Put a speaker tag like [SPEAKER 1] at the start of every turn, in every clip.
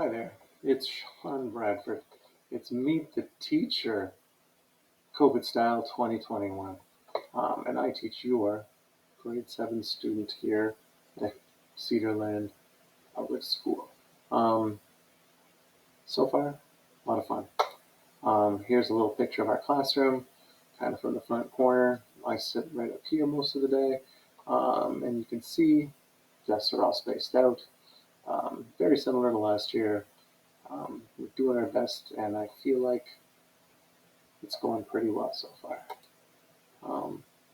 [SPEAKER 1] Hi there, it's Sean Bradford. It's Meet the Teacher, COVID Style 2021. And I teach your grade 7 student here at Cedarland Public School. Um, so far, a lot of fun. Here's a little picture of our classroom, kind of from the front corner. I sit right up here most of the day. And you can see desks are all spaced out. Very similar to last year. We're doing our best, and I feel like it's going pretty well so far.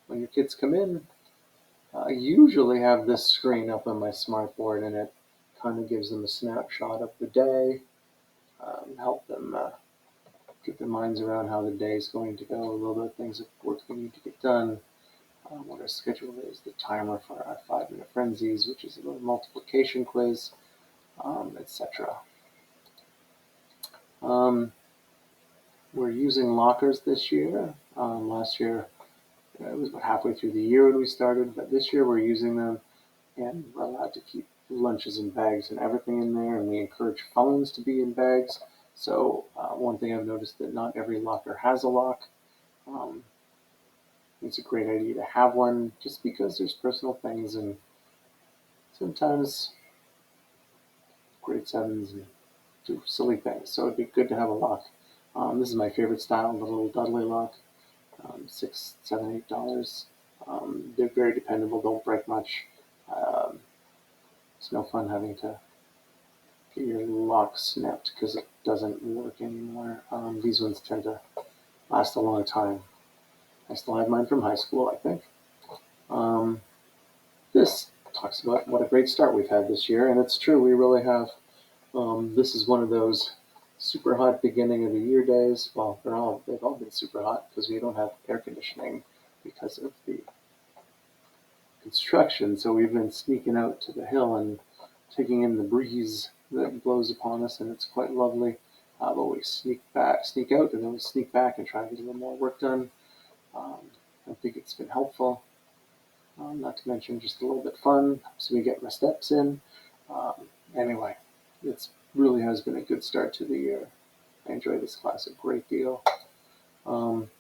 [SPEAKER 1] When your kids come in, I usually have this screen up on my smartboard, and it kind of gives them a snapshot of the day, help them get their minds around how the day is going to go, a little bit of things of work we need to get done, what our schedule is, the timer for our 5-minute frenzies, which is a little multiplication quiz, etc. We're using lockers this year. Last year, it was about halfway through the year when we started, but this year we're using them, and we're allowed to keep lunches and bags and everything in there, and we encourage phones to be in bags. So one thing I've noticed that not every locker has a lock. Um, it's a great idea to have one just because there's personal things, and sometimes grade sevens and do silly things. So it'd be good to have a lock. This is my favorite style, the little Dudley lock. $6, $7, $8. They're very dependable, don't break much. Um, it's no fun having to get your lock snapped because it doesn't work anymore. These ones tend to last a long time. I still have mine from high school, I think. Um, this talks about what a great start we've had this year, and it's true, we really have. This is one of those super hot beginning of the year days. Well, they've all been super hot because we don't have air conditioning because of the construction. So we've been sneaking out to the hill and taking in the breeze that blows upon us, and it's quite lovely. But we sneak out, and then we sneak back and try to get a little more work done. Um, I think it's been helpful. Not to mention just a little bit fun, so we get my steps in. Um, anyway, it really has been a good start to the year. I enjoy this class a great deal. Um,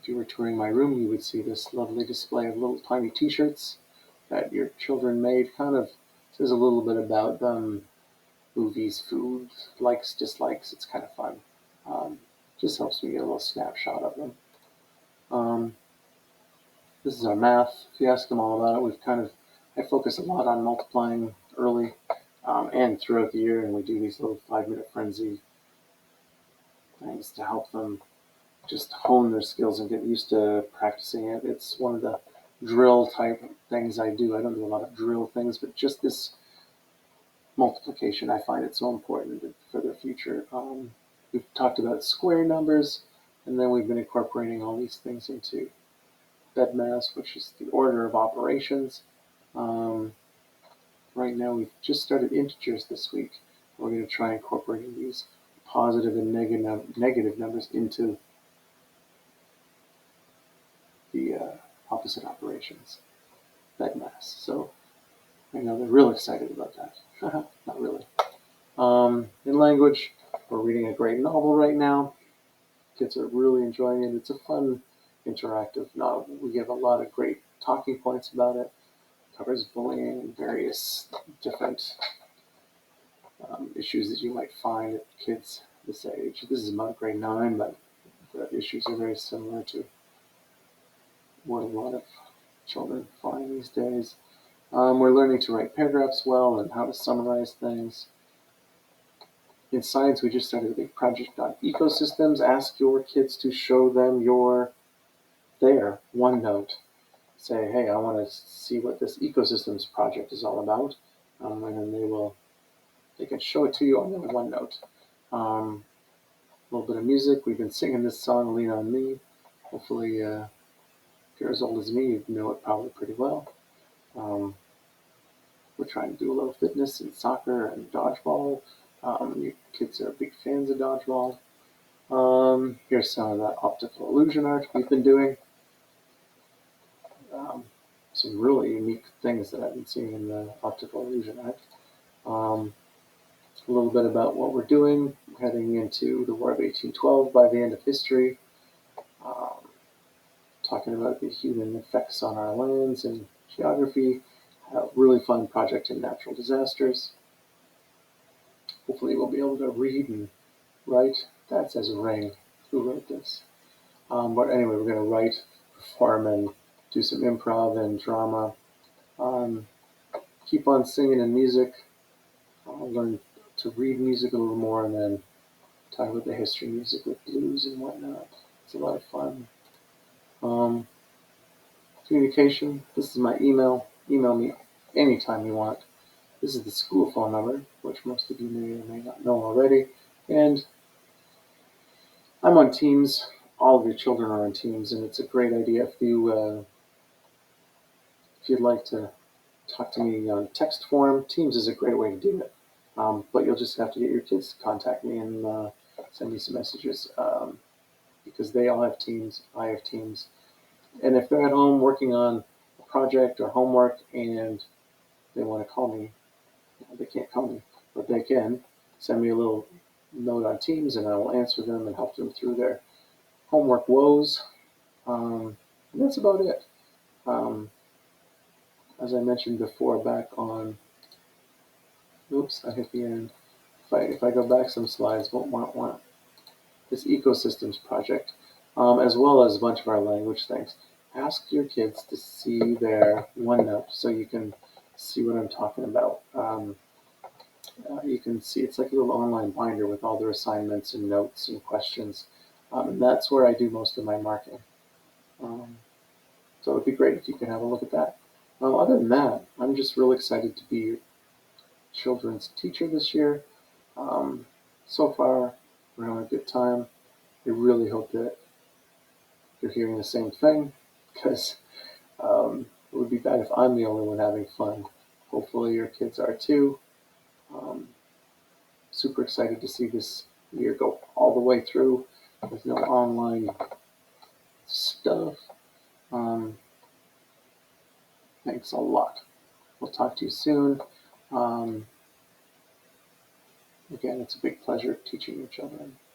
[SPEAKER 1] if you were touring my room, you would see this lovely display of little tiny T-shirts that your children made. Kind of says a little bit about them, movies, food, likes, dislikes. It's kind of fun. Um, just helps me get a little snapshot of them. Um, this is our math. If you ask them all about it, I focus a lot on multiplying early and throughout the year, and we do these little 5-minute frenzy things to help them just hone their skills and get used to practicing it. It's one of the drill type things I do. I don't do a lot of drill things, but just this multiplication, I find it so important for their future. We've talked about square numbers, and then we've been incorporating all these things into BEDMAS, which is the order of operations. Um, right now, we've just started integers this week. We're going to try incorporating these positive and negative numbers into the opposite operations, BEDMAS. So I know they're real excited about that. Not really. In language, we're reading a great novel right now. Kids are really enjoying it. It's a fun, interactive novel. We give a lot of great talking points about it. Covers bullying and various different issues that you might find at kids this age. This is about grade 9, but the issues are very similar to what a lot of children find these days. We're learning to write paragraphs well and how to summarize things. In science, we just started a big project on ecosystems. Ask your kids to show them their OneNote. Say, hey, I want to see what this ecosystems project is all about, and then they can show it to you on their OneNote. A little bit of music. We've been singing this song, "Lean on Me." Hopefully, if you're as old as me, you know it probably pretty well. We're trying to do a little fitness in soccer and dodgeball. Your kids are big fans of dodgeball. Here's some of the optical illusion art we've been doing. Some really unique things that I've been seeing in the optical illusion art. a little bit about what we're doing, heading into the War of 1812 by the end of history, um, talking about the human effects on our lands and geography, a really fun project in natural disasters. Hopefully we'll be able to read and write. That says ring. Who wrote this? But anyway, we're going to write, perform, and do some improv and drama. Um, Keep on singing and music. I'll learn to read music a little more and then talk about the history of music with blues and whatnot. It's a lot of fun. Um, Communication. This is my email. Email me anytime you want. This is the school phone number, which most of you may or may not know already. And I'm on Teams. All of your children are on Teams, and it's a great idea if you'd like to talk to me on text form. Teams is a great way to do it. But you'll just have to get your kids to contact me and send me some messages because they all have Teams. I have Teams. And if they're at home working on a project or homework and they want to call me, they can't call me, but they can send me a little note on Teams and I will answer them and help them through their homework woes. And that's about it. Um, as I mentioned before, back on, oops, I hit the end. If I go back some slides, won't want this ecosystems project, as well as a bunch of our language things. Ask your kids to see their OneNote so you can see what I'm talking about. You can see it's like a little online binder with all their assignments and notes and questions. And that's where I do most of my marking. Um, so it would be great if you could have a look at that. Other than that, I'm just real excited to be your children's teacher this year. Um, so far, we're having a good time. I really hope that you're hearing the same thing because it would be bad if I'm the only one having fun. Hopefully, your kids are too. Um, Super excited to see this year go all the way through with no online stuff. Um, Thanks a lot. We'll talk to you soon. Um, Again, it's a big pleasure teaching your children.